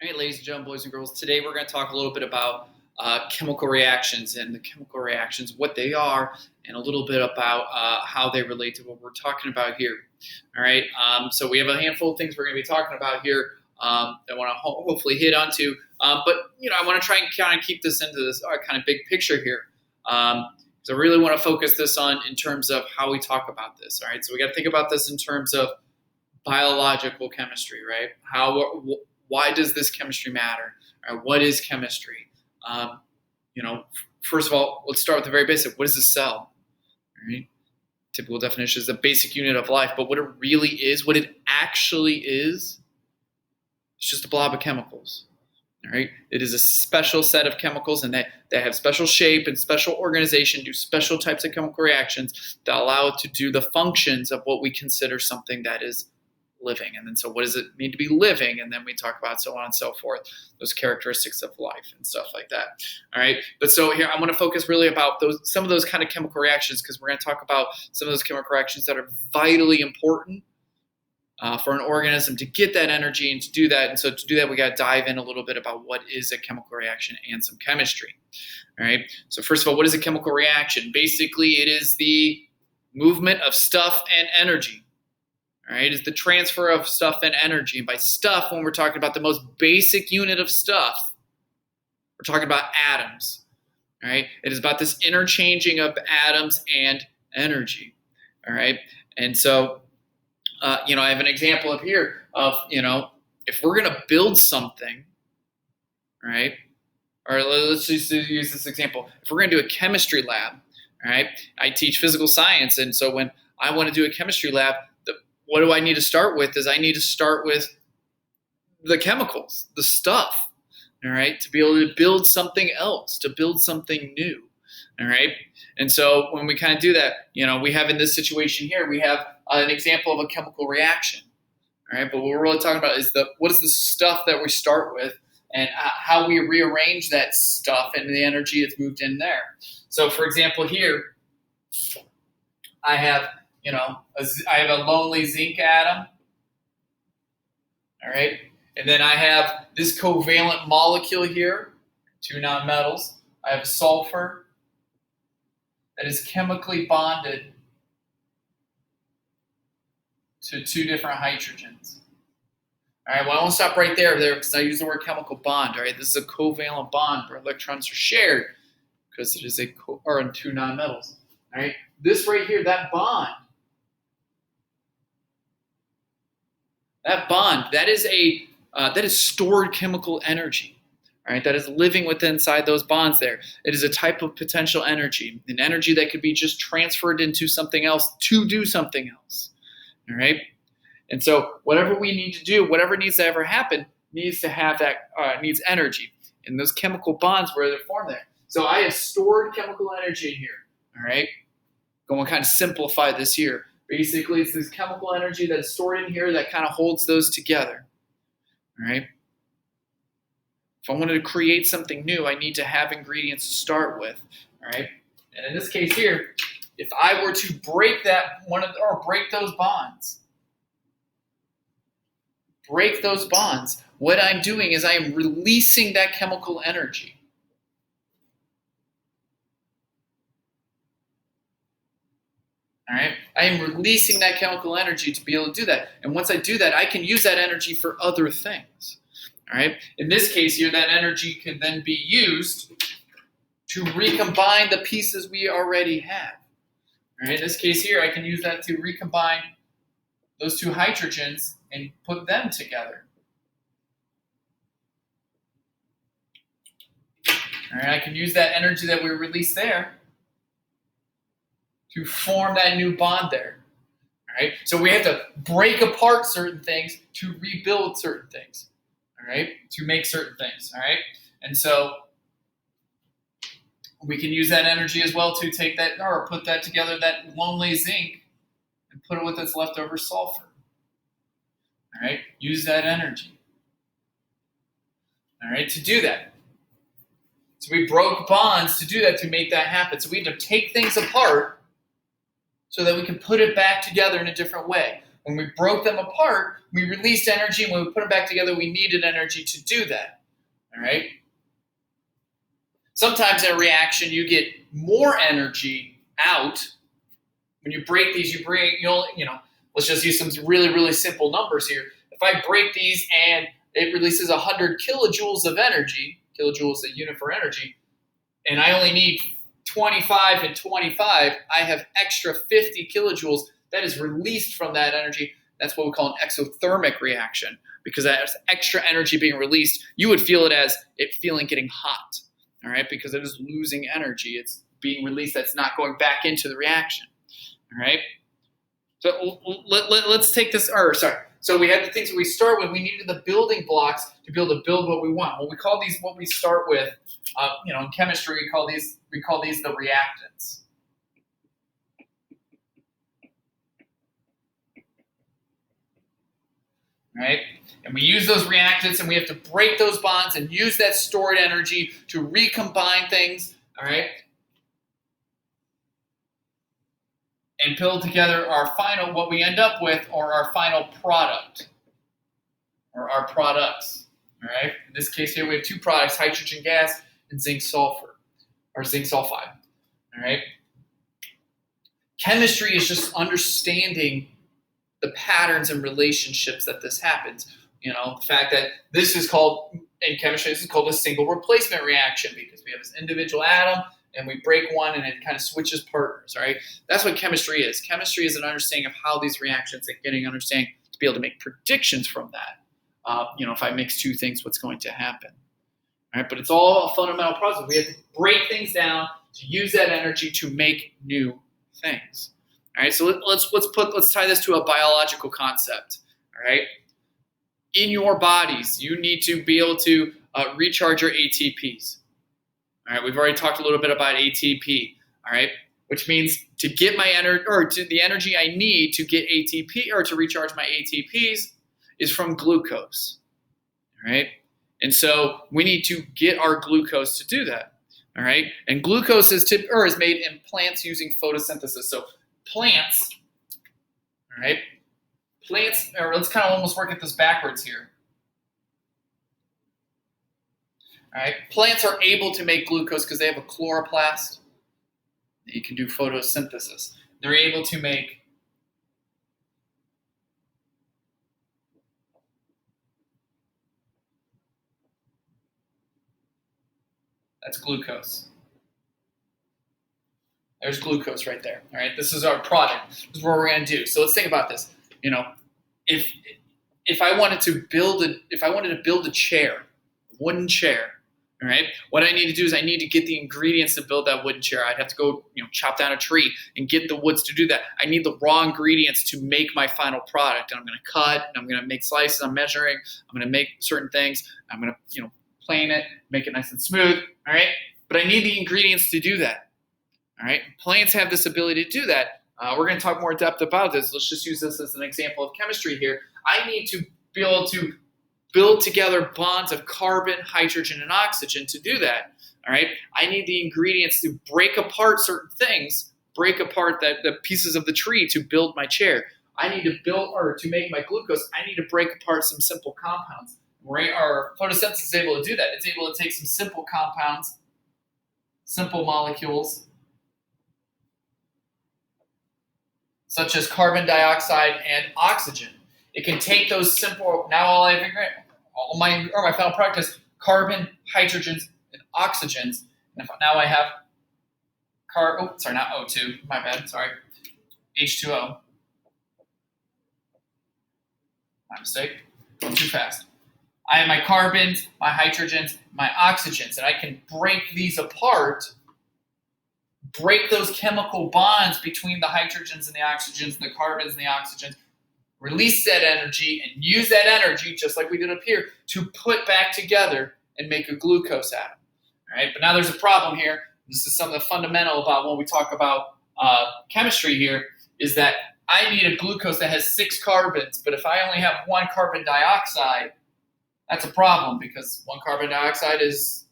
All right, ladies and gentlemen, boys and girls, today we're going to talk a little bit about chemical reactions and the chemical reactions, what they are, and a little bit about how they relate to what we're talking about here. All right, so we have a handful of things we're going to be talking about here that I want to hopefully hit onto. But, I want to try and kind of keep this into this kind of big picture here. So I really want to focus this on in terms of how we talk about this. All right, so we got to think about this in terms of biological chemistry, right? Why does this chemistry matter? Right? What is chemistry? First of all, let's start with the very basic. What is a cell? Right? Typical definition is the basic unit of life, but what it really is, what it actually is, it's just a blob of chemicals. All right? It is a special set of chemicals, and they have special shape and special organization, do special types of chemical reactions that allow it to do the functions of what we consider something that is living. And then so what does it mean to be living? And then we talk about so on and so forth, those characteristics of life and stuff like that. All right. But so here I'm going to focus really about some of those kind of chemical reactions, because we're going to talk about some of those chemical reactions that are vitally important for an organism to get that energy and to do that. And so to do that, we got to dive in a little bit about what is a chemical reaction and some chemistry. All right. So first of all, what is a chemical reaction? Basically, it is the movement of stuff and energy. All right, is the transfer of stuff and energy. And by stuff, when we're talking about the most basic unit of stuff, we're talking about atoms. All right, it is about this interchanging of atoms and energy. All right, and so, I have an example up here of, if we're going to build something, right, or let's just use this example. If we're going to do a chemistry lab, all right, I teach physical science, and so when I want to do a chemistry lab, what do I need to start with is I need to start with the chemicals, the stuff, all right, to be able to build something else, to build something new, all right? And so when we kind of do that, we have in this situation here, we have an example of a chemical reaction, all right? But what we're really talking about is what is the stuff that we start with and how we rearrange that stuff and the energy that's moved in there. So for example here, I have a lonely zinc atom, all right? And then I have this covalent molecule here, two nonmetals. I have sulfur that is chemically bonded to two different hydrogens. All right, well, I won't stop right there because I use the word chemical bond, all right? This is a covalent bond where electrons are shared because it is two nonmetals, all right? This right here, that bond, that is stored chemical energy, all right? That is living within inside those bonds there. It is a type of potential energy, an energy that could be just transferred into something else to do something else, all right? And so whatever we need to do, whatever needs to ever happen, needs to have that, needs energy. And those chemical bonds, where they're formed there. So I have stored chemical energy here, all right? Going to kind of simplify this here. Basically, it's this chemical energy that's stored in here that kind of holds those together, all right? If I wanted to create something new, I need to have ingredients to start with, all right? And in this case here, if I were to break break those bonds, what I'm doing is I am releasing that chemical energy. All right, I am releasing that chemical energy to be able to do that. And once I do that, I can use that energy for other things. All right, in this case here, that energy can then be used to recombine the pieces we already have. All right, in this case here, I can use that to recombine those two hydrogens and put them together. All right, I can use that energy that we released there to form that new bond there, all right? So we have to break apart certain things to rebuild certain things, all right? To make certain things, all right? And so we can use that energy as well to take that, or put that together, that lonely zinc, and put it with its leftover sulfur, all right? Use that energy, all right, to do that. So we broke bonds to do that, to make that happen. So we had to take things apart so that we can put it back together in a different way. When we broke them apart, we released energy, and when we put them back together, we needed energy to do that. All right? Sometimes in a reaction, you get more energy out. When you break these, let's just use some really, really simple numbers here. If I break these and it releases 100 kilojoules of energy, kilojoules is a unit for energy, and I only need 25 and 25, I have extra 50 kilojoules that is released from that energy. That's what we call an exothermic reaction, because that's extra energy being released. You would feel it as it getting hot, all right, because it is losing energy. It's being released. That's not going back into the reaction, all right? So let's take this, so we had the things that we start with. We needed the building blocks to be able to build what we want. What we call these, what we start with, in chemistry, we call these the reactants. Right? And we use those reactants, and we have to break those bonds and use that stored energy to recombine things, all right? And build together what we end up with, or our final product, or our products, all right? In this case here, we have two products, hydrogen gas and zinc sulfur, or zinc sulfide, all right? Chemistry is just understanding the patterns and relationships that this happens. The fact that this is called, in chemistry, this is called a single replacement reaction, because we have this individual atom, and we break one, and it kind of switches partners, all right? That's what chemistry is. Chemistry is an understanding of how these reactions, and getting understanding to be able to make predictions from that. If I mix two things, what's going to happen, all right? But it's all a fundamental process. We have to break things down to use that energy to make new things. All right, so let's tie this to a biological concept. All right, in your bodies, you need to be able to recharge your ATPs. All right, we've already talked a little bit about ATP. All right, which means to get my energy, or to the energy I need to get ATP, or to recharge my ATPs, is from glucose. All right, and so we need to get our glucose to do that. All right, and glucose is made in plants using photosynthesis. So plants, all right, or let's kind of almost work at this backwards here. All right, plants are able to make glucose because they have a chloroplast. You can do photosynthesis. They're able to make that's glucose. There's glucose right there. All right, this is our product. This is what we're going to do. So let's think about this. If I wanted to build a chair, a wooden chair, all right, what I need to do is I need to get the ingredients to build that wooden chair. I'd have to go, chop down a tree and get the woods to do that. I need the raw ingredients to make my final product. And I'm going to cut, and I'm going to make slices. I'm measuring. I'm going to make certain things. I'm going to, plane it, make it nice and smooth. All right, but I need the ingredients to do that. All right, plants have this ability to do that. We're going to talk more in depth about this. Let's just use this as an example of chemistry here. I need to be able to build together bonds of carbon, hydrogen, and oxygen to do that. All right, I need the ingredients to break apart certain things, break apart the pieces of the tree to build my chair. I need to to make my glucose, I need to break apart some simple compounds. Right? Our photosynthesis is able to do that. It's able to take some simple compounds, simple molecules, such as carbon dioxide and oxygen. It can take those simple, now my final product is carbon, hydrogens, and oxygens. And now I have not O2, my bad, sorry, H2O. My mistake, going too fast. I have my carbons, my hydrogens, my oxygens, and I can break these apart, break those chemical bonds between the hydrogens and the oxygens, the carbons and the oxygens, release that energy, and use that energy, just like we did up here, to put back together and make a glucose atom. All right, but now there's a problem here. This is some of the fundamental about when we talk about chemistry here, is that I need a glucose that has 6 carbons, but if I only have 1 carbon dioxide, that's a problem, because 1 carbon dioxide is,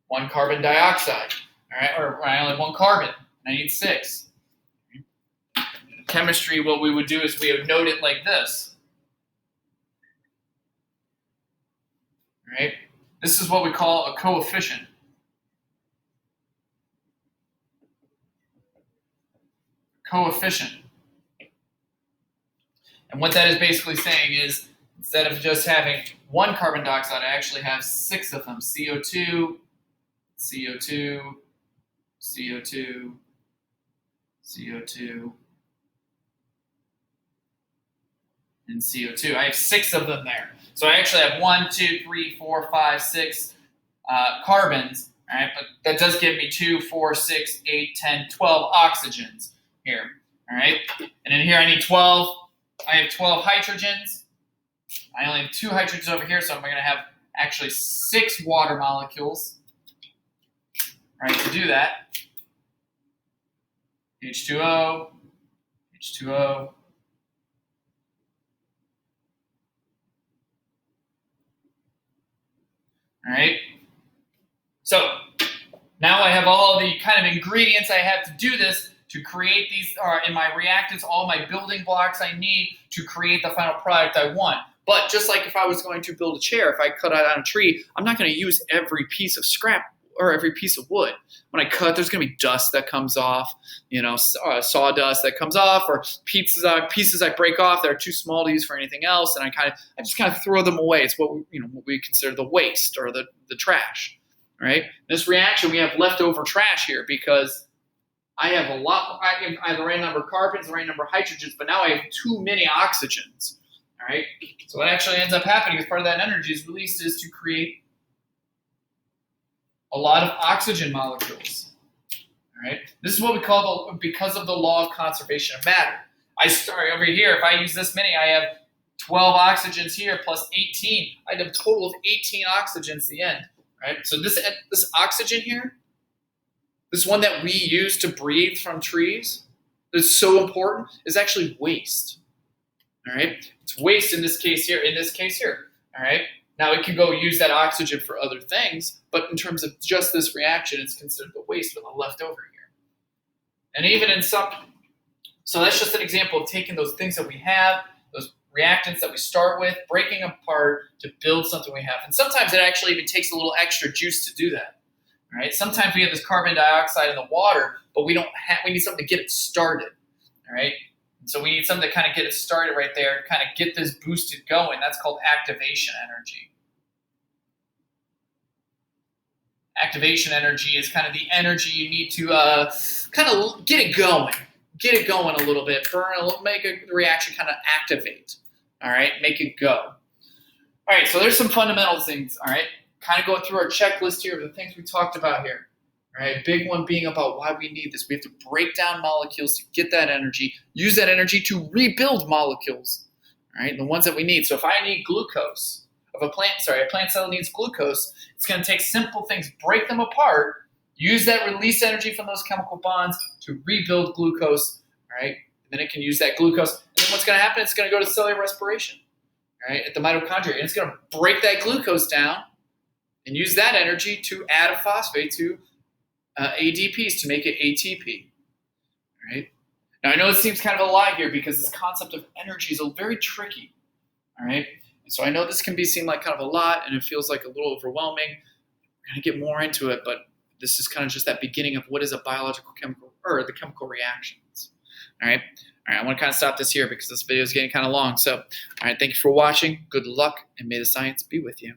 1 carbon dioxide. All right, or I only have 1 carbon, and I need 6. chemistry, what we would do is we would note it like this. Right? This is what we call a coefficient. Coefficient. And what that is basically saying is, instead of just having one carbon dioxide, I actually have 6 of them. CO2, CO2, CO2, CO2, and CO2. I have 6 of them there. So I actually have 1, 2, 3, 4, 5, 6 carbons, all right? But that does give me 2, 4, 6, 8, 10, 12 oxygens here, all right? And in here I need 12. I have 12 hydrogens. I only have 2 hydrogens over here, so I'm going to have actually 6 water molecules, right, to do that. H2O, H2O. All right. So now I have all the kind of ingredients I have to do this, to create these, in my reactants, all my building blocks I need to create the final product I want. But just like if I was going to build a chair, if I cut out on a tree, I'm not going to use every piece of scrap or every piece of wood. When I cut, there's going to be dust that comes off, you know, sawdust that comes off, or pieces I break off that are too small to use for anything else, and I just kind of throw them away. It's what we consider the waste or the trash, right? In this reaction, we have leftover trash here because I have I have the right number of carbons, the right number of hydrogens, but now I have too many oxygens, all right? So what actually ends up happening as part of that energy is released is to create a lot of oxygen molecules, all right? This is what we call because of the law of conservation of matter. I start over here, if I use this many, I have 12 oxygens here plus 18. I have a total of 18 oxygens at the end, right? So this oxygen here, this one that we use to breathe from trees, that's so important, is actually waste. All right? It's waste in this case here, all right? Now it can go use that oxygen for other things, but in terms of just this reaction, it's considered the waste or the leftover here. And even in some, so that's just an example of taking those things that we have, those reactants that we start with, breaking apart to build something we have. And sometimes it actually even takes a little extra juice to do that. Right? Sometimes we have this carbon dioxide in the water, but we need something to get it started. All right? And so we need something to kind of get it started right there, to kind of get this boosted going. That's called activation energy. Activation energy is kind of the energy you need to kind of get it going a little bit, make the reaction kind of activate. All right? Make it go. All right, so there's some fundamental things, all right? Kind of going through our checklist here of the things we talked about here. All right, big one being about why we need this. We have to break down molecules to get that energy, use that energy to rebuild molecules, all right, the ones that we need. So if I need glucose, a plant cell needs glucose, it's going to take simple things, break them apart, use that release energy from those chemical bonds to rebuild glucose, all right? And then it can use that glucose. And then what's going to happen? It's going to go to cellular respiration, all right, at the mitochondria. And it's going to break that glucose down and use that energy to add a phosphate to ADPs to make it ATP. All right? Now, I know it seems kind of a lot here because this concept of energy is very tricky. All right? And so I know this can seem like kind of a lot, and it feels like a little overwhelming. We're going to get more into it, but this is kind of just that beginning of what is a biological chemical, or the chemical reactions. All right? All right, I want to kind of stop this here because this video is getting kind of long. So, all right, thank you for watching. Good luck, and may the science be with you.